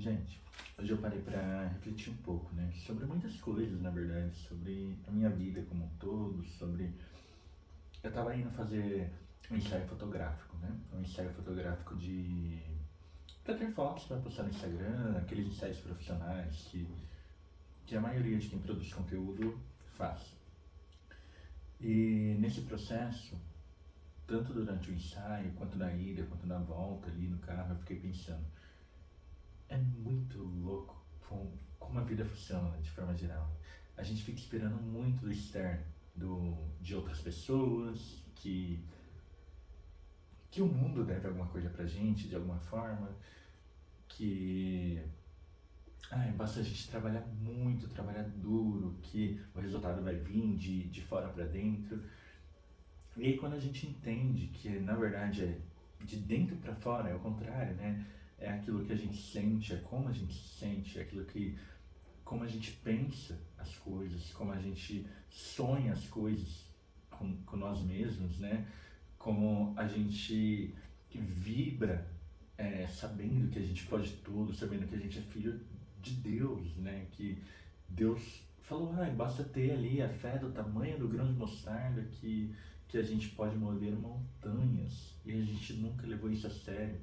Gente, hoje eu parei pra refletir um pouco, né? Sobre muitas coisas, na verdade, sobre a minha vida como um todo, sobre. Eu tava indo fazer um ensaio fotográfico, né? Um ensaio fotográfico de. Pra ter fotos pra postar no Instagram, aqueles ensaios profissionais que a maioria de quem produz conteúdo faz. E nesse processo, tanto durante o ensaio, quanto na ida, quanto na volta ali no carro, eu fiquei pensando. É muito louco como a vida funciona de forma geral. A gente fica esperando muito do externo, de outras pessoas, que o mundo deve alguma coisa pra gente, de alguma forma, que basta a gente trabalhar muito, trabalhar duro, que o resultado vai vir de fora pra dentro. E aí quando a gente entende que na verdade é de dentro pra fora, é o contrário, né? É aquilo que a gente sente, é como a gente se sente, é aquilo que como a gente pensa as coisas, como a gente sonha as coisas com nós mesmos, né? Como a gente vibra sabendo que a gente pode tudo, sabendo que a gente é filho de Deus, né? Que Deus falou, basta ter ali a fé do tamanho do grão de mostarda que a gente pode mover montanhas. E a gente nunca levou isso a sério.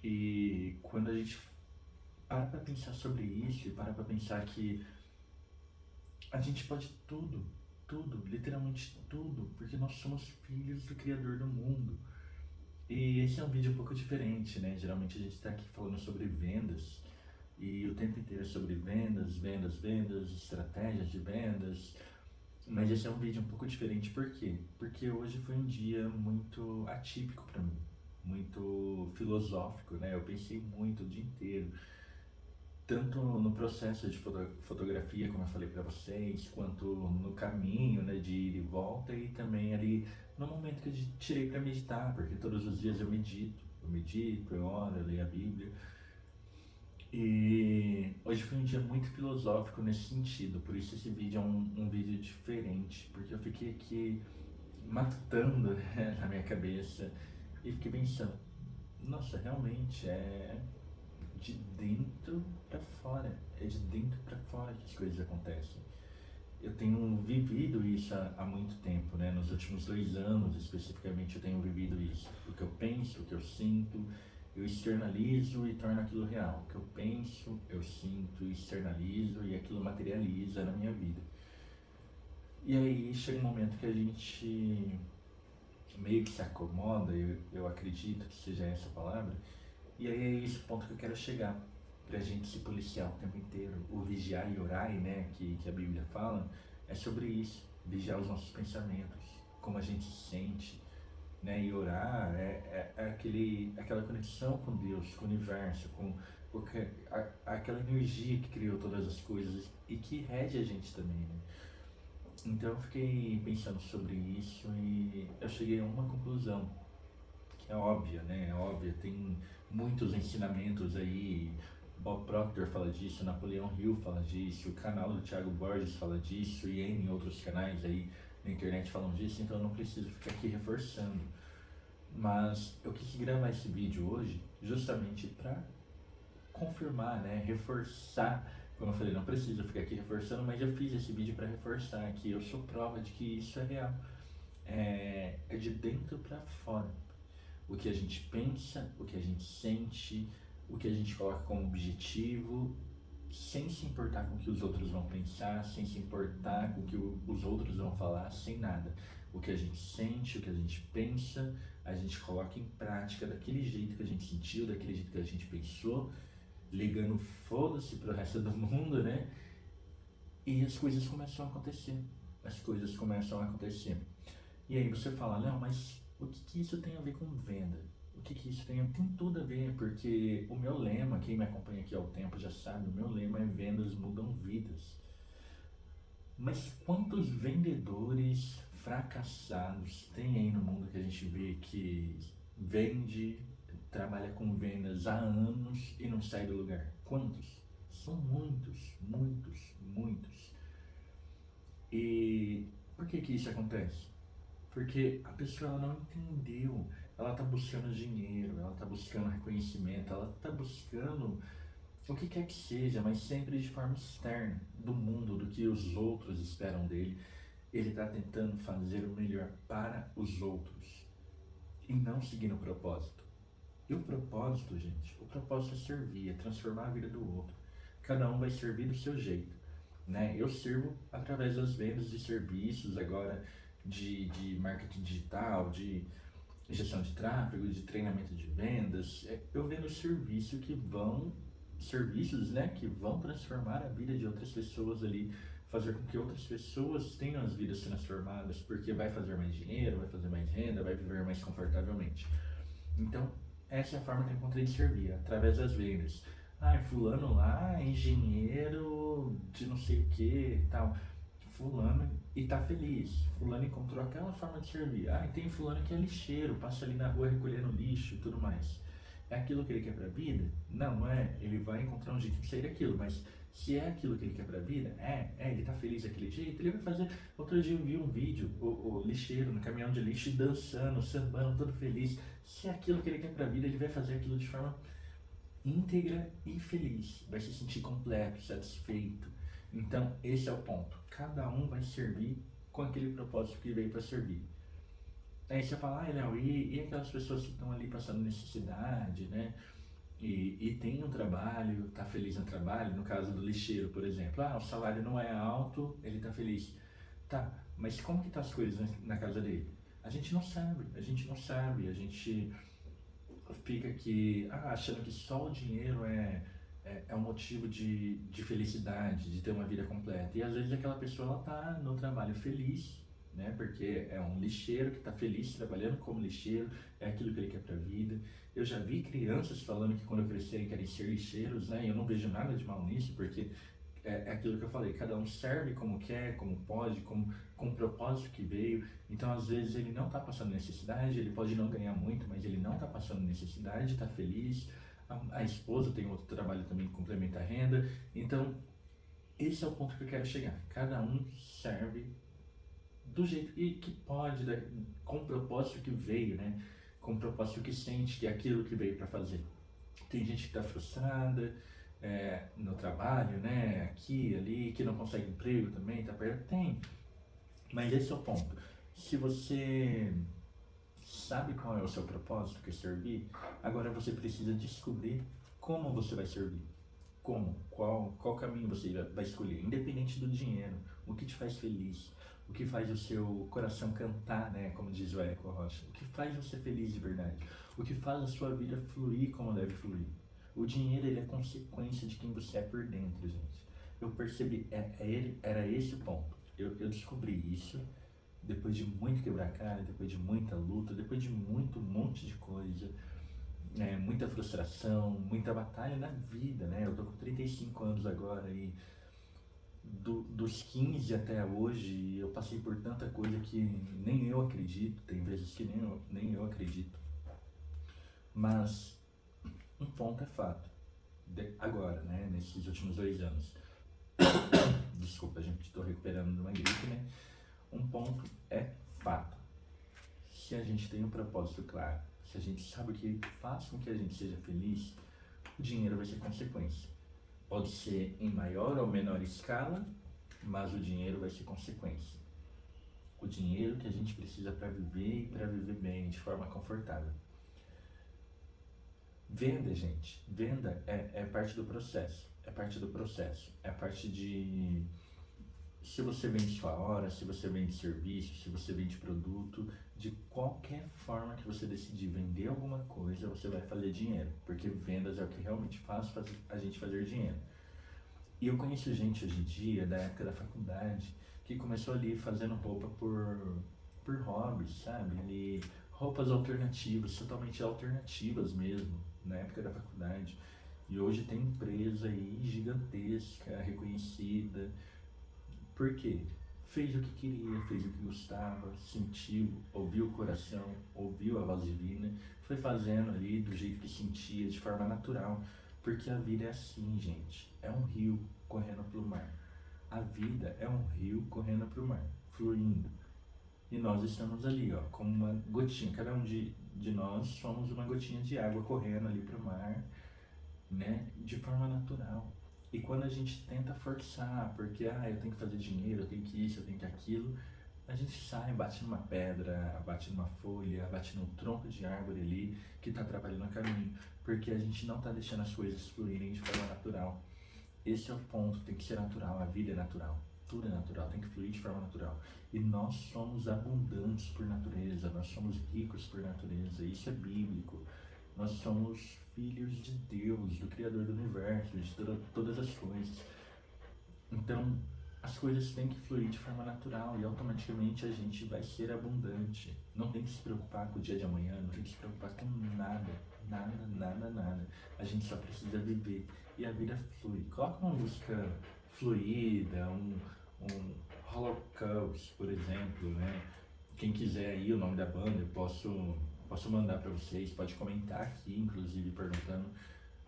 E quando a gente para pra pensar sobre isso e para pra pensar que a gente pode tudo, tudo, literalmente tudo, porque nós somos filhos do Criador do mundo. E esse é um vídeo um pouco diferente, né? Geralmente a gente está aqui falando sobre vendas e o tempo inteiro é sobre vendas, vendas, vendas, estratégias de vendas. Mas esse é um vídeo um pouco diferente, por quê? Porque hoje foi um dia muito atípico para mim, muito filosófico, né? Eu pensei muito o dia inteiro tanto no processo de fotografia, como eu falei para vocês, quanto no caminho, né, de ir e volta e também ali no momento que eu tirei para meditar, porque todos os dias eu oro, eu leio a Bíblia. E hoje foi um dia muito filosófico nesse sentido, por isso esse vídeo é um vídeo diferente, porque eu fiquei aqui matutando, né, na minha cabeça e fiquei pensando, nossa, realmente é de dentro para fora. É de dentro para fora que as coisas acontecem. Eu tenho vivido isso há muito tempo, né? Nos últimos 2 anos, especificamente, eu tenho vivido isso. O que eu penso, o que eu sinto, eu externalizo e torno aquilo real. O que eu penso, eu sinto, externalizo e aquilo materializa na minha vida. E aí chega um momento que a gente meio que se acomoda, eu acredito que seja essa a palavra, e aí é esse ponto que eu quero chegar, pra gente se policiar o tempo inteiro. O vigiar e orar, né, que a Bíblia fala, é sobre isso, vigiar os nossos pensamentos, como a gente se sente, né, e orar é aquela conexão com Deus, com o universo, aquela energia que criou todas as coisas e que rege a gente também, né? Então eu fiquei pensando sobre isso e eu cheguei a uma conclusão que é óbvia, né? É óbvia, tem muitos ensinamentos aí. Bob Proctor fala disso, Napoleão Hill fala disso, o canal do Thiago Borges fala disso e em outros canais aí na internet falam disso, então eu não preciso ficar aqui reforçando. Mas eu quis gravar esse vídeo hoje justamente para confirmar, né? Reforçar. Como eu falei, não preciso ficar aqui reforçando, mas eu fiz esse vídeo para reforçar que eu sou prova de que isso é real. É de dentro para fora. O que a gente pensa, o que a gente sente, o que a gente coloca como objetivo, sem se importar com o que os outros vão pensar, sem se importar com o que os outros vão falar, sem nada. O que a gente sente, o que a gente pensa, a gente coloca em prática daquele jeito que a gente sentiu, daquele jeito que a gente pensou, ligando foda-se pro resto do mundo, né? E as coisas começam a acontecer. As coisas começam a acontecer. E aí você fala, não, mas o que isso tem a ver com venda? O que isso tem tudo a ver, porque o meu lema, quem me acompanha aqui há um tempo já sabe, o meu lema é vendas mudam vidas. Mas quantos vendedores fracassados tem aí no mundo que a gente vê que vende, trabalha com vendas há anos e não sai do lugar? Quantos? São muitos, muitos, muitos. E por que isso acontece? Porque a pessoa ela não entendeu. Ela está buscando dinheiro, ela está buscando reconhecimento, ela está buscando o que quer que seja, mas sempre de forma externa, do mundo, do que os outros esperam dele. Ele está tentando fazer o melhor para os outros e não seguir o propósito. E o propósito, gente, o propósito é servir, é transformar a vida do outro. Cada um vai servir do seu jeito, né? Eu sirvo através das vendas de serviços agora, de marketing digital, de gestão de tráfego, de treinamento de vendas. Eu vendo serviços, né, que vão transformar a vida de outras pessoas ali, fazer com que outras pessoas tenham as vidas transformadas, porque vai fazer mais dinheiro, vai fazer mais renda, vai viver mais confortavelmente. Então, essa é a forma que eu encontrei de servir, através das vendas. Ah, fulano lá, engenheiro de não sei o que, tal. Fulano e tá feliz. Fulano encontrou aquela forma de servir. Ah, e tem fulano que é lixeiro, passa ali na rua recolhendo lixo e tudo mais. É aquilo que ele quer pra vida? Não, não é. Ele vai encontrar um jeito de sair daquilo, mas se é aquilo que ele quer pra vida, ele tá feliz daquele jeito, ele vai fazer. Outro dia eu vi um vídeo, o lixeiro no caminhão de lixo dançando, sambando, todo feliz. Se é aquilo que ele quer pra vida, ele vai fazer aquilo de forma íntegra e feliz, vai se sentir completo, satisfeito. Então, esse é o ponto. Cada um vai servir com aquele propósito que veio para servir. Aí você fala, Léo, e aquelas pessoas que estão ali passando necessidade, né? E tem um trabalho, tá feliz no trabalho, no caso do lixeiro, por exemplo. Ah, o salário não é alto, ele tá feliz. Tá, mas como que tá as coisas na casa dele? A gente não sabe, a gente não sabe, a gente fica aqui achando que só o dinheiro é um motivo de felicidade, de ter uma vida completa. E às vezes aquela pessoa ela tá no trabalho feliz, né? Porque é um lixeiro que está feliz trabalhando como lixeiro, é aquilo que ele quer para a vida. Eu já vi crianças falando que quando crescerem querem ser lixeiros, né? E eu não vejo nada de mal nisso, porque é aquilo que eu falei, cada um serve como quer, como pode, com o propósito que veio. Então, às vezes, ele não está passando necessidade, ele pode não ganhar muito, mas ele não está passando necessidade, está feliz. A esposa tem outro trabalho também que complementa a renda. Então, esse é o ponto que eu quero chegar. Cada um serve do jeito que pode, né? Com o propósito que veio, né? Com o propósito que sente que é aquilo que veio para fazer. Tem gente que está frustrada no trabalho, né? Aqui, ali, que não consegue emprego também, tá perto. Tem. Mas esse é o ponto. Se você sabe qual é o seu propósito, que é servir, agora você precisa descobrir como você vai servir. Como? Qual caminho você vai escolher? Independente do dinheiro, o que te faz feliz, o que faz o seu coração cantar, né? Como diz o Érico Rocha. O que faz você feliz de verdade? O que faz a sua vida fluir como deve fluir? O dinheiro, ele é consequência de quem você é por dentro, gente. Eu percebi, era esse o ponto. Eu descobri isso depois de muito quebrar cara, depois de muita luta, depois de muito monte de coisa, muita frustração, muita batalha na vida, né? Eu tô com 35 anos agora e dos 15 até hoje eu passei por tanta coisa que nem eu acredito, tem vezes que nem eu acredito. Mas um ponto é fato. Agora, né? Nesses últimos 2 anos. Desculpa, gente, estou recuperando de uma gripe, né? Um ponto é fato. Se a gente tem um propósito claro, se a gente sabe o que faz com que a gente seja feliz, o dinheiro vai ser consequência. Pode ser em maior ou menor escala, mas o dinheiro vai ser consequência. O dinheiro que a gente precisa para viver e para viver bem, de forma confortável. Venda, gente. Venda é parte do processo. É parte do processo. É parte de... Se você vende sua hora, se você vende serviço, se você vende produto, de qualquer forma que você decidir vender alguma coisa, você vai fazer dinheiro. Porque vendas é o que realmente faz a gente fazer dinheiro. E eu conheço gente hoje em dia, da época da faculdade, que começou ali fazendo roupa por hobby, sabe? Ali, roupas alternativas, totalmente alternativas mesmo, na época da faculdade. E hoje tem empresa aí gigantesca, reconhecida. Por quê? Fez o que queria, fez o que gostava, sentiu, ouviu o coração, ouviu a voz divina, foi fazendo ali do jeito que sentia, de forma natural. Porque a vida é assim, gente. É um rio correndo pro mar. A vida é um rio correndo pro mar, fluindo. E nós estamos ali, ó, como uma gotinha. Cada um de nós somos uma gotinha de água correndo ali pro mar. né? De forma natural. E quando a gente tenta forçar, porque eu tenho que fazer dinheiro, eu tenho que isso, eu tenho que aquilo, a gente sai, bate numa pedra, bate numa folha, bate num tronco de árvore ali que está atrapalhando o caminho, porque a gente não está deixando as coisas fluírem de forma natural. Esse é o ponto, tem que ser natural, a vida é natural, tudo é natural, tem que fluir de forma natural. E nós somos abundantes por natureza, nós somos ricos por natureza, isso é bíblico. Nós somos filhos de Deus, do Criador do Universo, de todas as coisas. Então, as coisas têm que fluir de forma natural e automaticamente a gente vai ser abundante. Não tem que se preocupar com o dia de amanhã, não tem que se preocupar com nada, nada, nada, nada. A gente só precisa viver e a vida flui. Coloca uma música fluida, um Holocaust, por exemplo, né? Quem quiser aí o nome da banda, eu posso mandar para vocês, pode comentar aqui, inclusive, perguntando.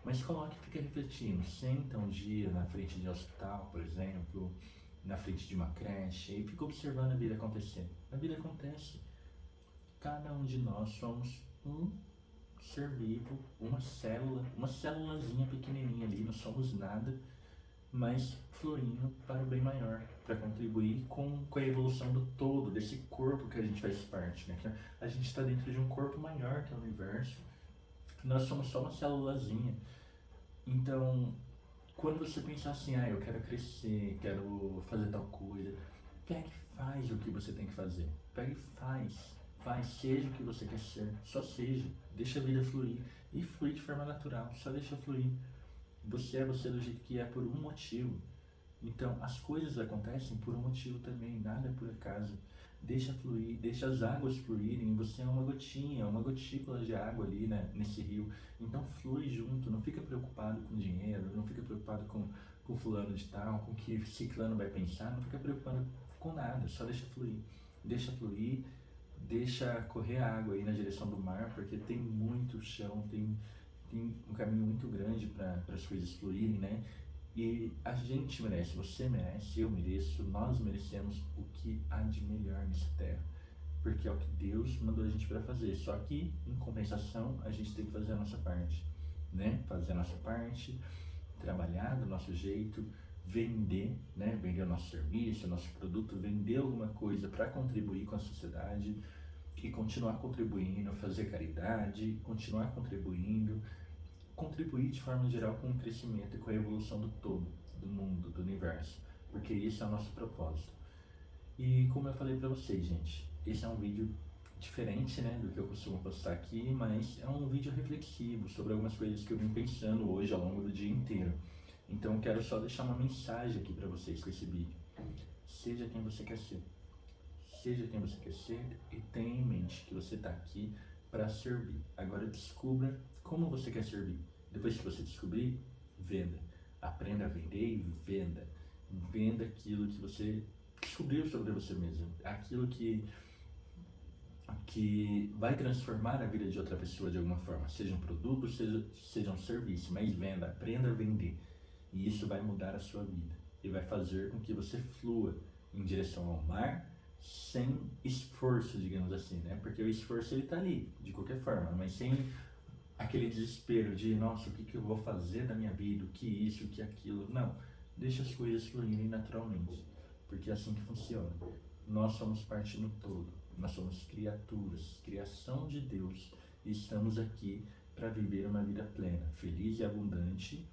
Mas coloque e fica refletindo. Senta um dia na frente de um hospital, por exemplo, na frente de uma creche e fica observando a vida acontecer. A vida acontece. Cada um de nós somos um ser vivo, uma célula, uma célulazinha pequenininha ali, não somos nada, mas fluindo para o bem maior, para contribuir com a evolução do todo, desse corpo que a gente faz parte, né? Que a gente está dentro de um corpo maior que é o universo. Nós somos só uma célulazinha. Então, quando você pensar assim, eu quero crescer, quero fazer tal coisa, pega e faz o que você tem que fazer. Pega e faz, seja o que você quer ser, só seja, deixa a vida fluir e fluir de forma natural, só deixa fluir. Você é você do jeito que é por um motivo. Então, as coisas acontecem por um motivo também, nada é por acaso. Deixa fluir, deixa as águas fluírem. Você é uma gotinha, uma gotícula de água ali, né, nesse rio. Então, flui junto, não fica preocupado com dinheiro, não fica preocupado com fulano de tal, com o que ciclano vai pensar, não fica preocupado com nada, só deixa fluir, deixa correr a água aí na direção do mar, porque tem muito chão, tem um caminho muito grande para as coisas fluírem, né? E a gente merece, você merece, eu mereço, nós merecemos o que há de melhor nessa terra. Porque é o que Deus mandou a gente para fazer. Só que, em compensação, a gente tem que fazer a nossa parte, né? Fazer a nossa parte, trabalhar do nosso jeito, vender, né? Vender o nosso serviço, o nosso produto, vender alguma coisa para contribuir com a sociedade e continuar contribuindo, fazer caridade, continuar contribuindo, contribuir de forma geral com o crescimento e com a evolução do todo, do mundo, do universo, porque esse é o nosso propósito. E como eu falei pra vocês, gente, esse é um vídeo diferente, né, do que eu costumo postar aqui, mas é um vídeo reflexivo sobre algumas coisas que eu vim pensando hoje ao longo do dia inteiro. Então eu quero só deixar uma mensagem aqui pra vocês com esse vídeo. Seja quem você quer ser. Seja quem você quer ser e tenha em mente que você está aqui para servir. Agora descubra como você quer servir. Depois que você descobrir, venda. Aprenda a vender e venda. Venda aquilo que você descobriu sobre você mesmo. Aquilo que vai transformar a vida de outra pessoa de alguma forma. Seja um produto, seja um serviço. Mas venda, aprenda a vender. E isso vai mudar a sua vida. E vai fazer com que você flua em direção ao mar, sem esforço, digamos assim, né? Porque o esforço ele tá ali, de qualquer forma, mas sem aquele desespero de, nossa, o que eu vou fazer da minha vida, o que isso, o que aquilo. Não, deixa as coisas fluírem naturalmente, porque é assim que funciona. Nós somos parte no todo, nós somos criaturas, criação de Deus, e estamos aqui para viver uma vida plena, feliz e abundante,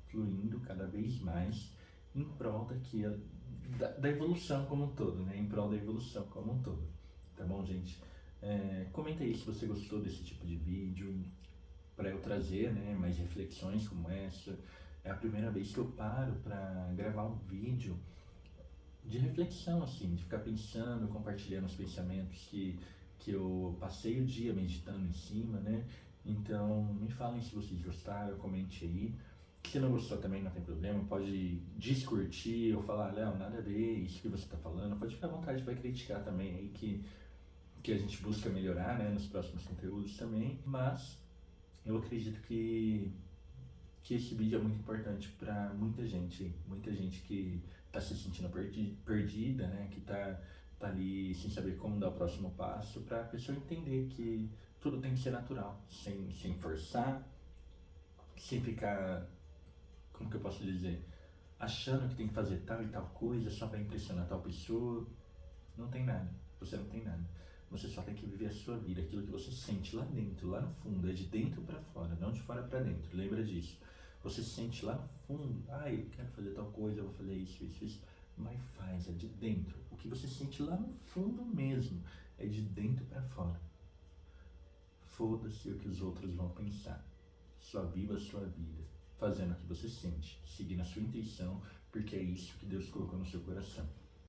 fluindo cada vez mais em prol da evolução como um todo, né? Em prol da evolução como um todo. Tá bom, gente? Comenta aí se você gostou desse tipo de vídeo, para eu trazer, né, mais reflexões como essa. É a primeira vez que eu paro para gravar um vídeo de reflexão, assim, de ficar pensando, compartilhando os pensamentos que eu passei o dia meditando em cima, né? Então, me falem se vocês gostaram, comente aí. Se não gostou também não tem problema, pode descurtir ou falar, Léo, nada a ver isso que você está falando. Pode ficar à vontade para criticar também aí, que a gente busca melhorar, né, nos próximos conteúdos também. Mas eu acredito que esse vídeo é muito importante para muita gente que está se sentindo perdida, né, que tá ali sem saber como dar o próximo passo, para a pessoa entender que tudo tem que ser natural, sem forçar, sem ficar, como que eu posso dizer, achando que tem que fazer tal e tal coisa só para impressionar tal pessoa. Não tem nada, você não tem nada. Você só tem que viver a sua vida, aquilo que você sente lá dentro, lá no fundo, é de dentro para fora, não de fora para dentro, lembra disso. Você sente lá no fundo, eu quero fazer tal coisa, eu vou fazer isso, isso, isso, mas faz, é de dentro. O que você sente lá no fundo mesmo, é de dentro para fora. Foda-se o que os outros vão pensar. Só viva a sua vida, fazendo o que você sente, seguindo a sua intuição, porque é isso que Deus colocou no seu coração.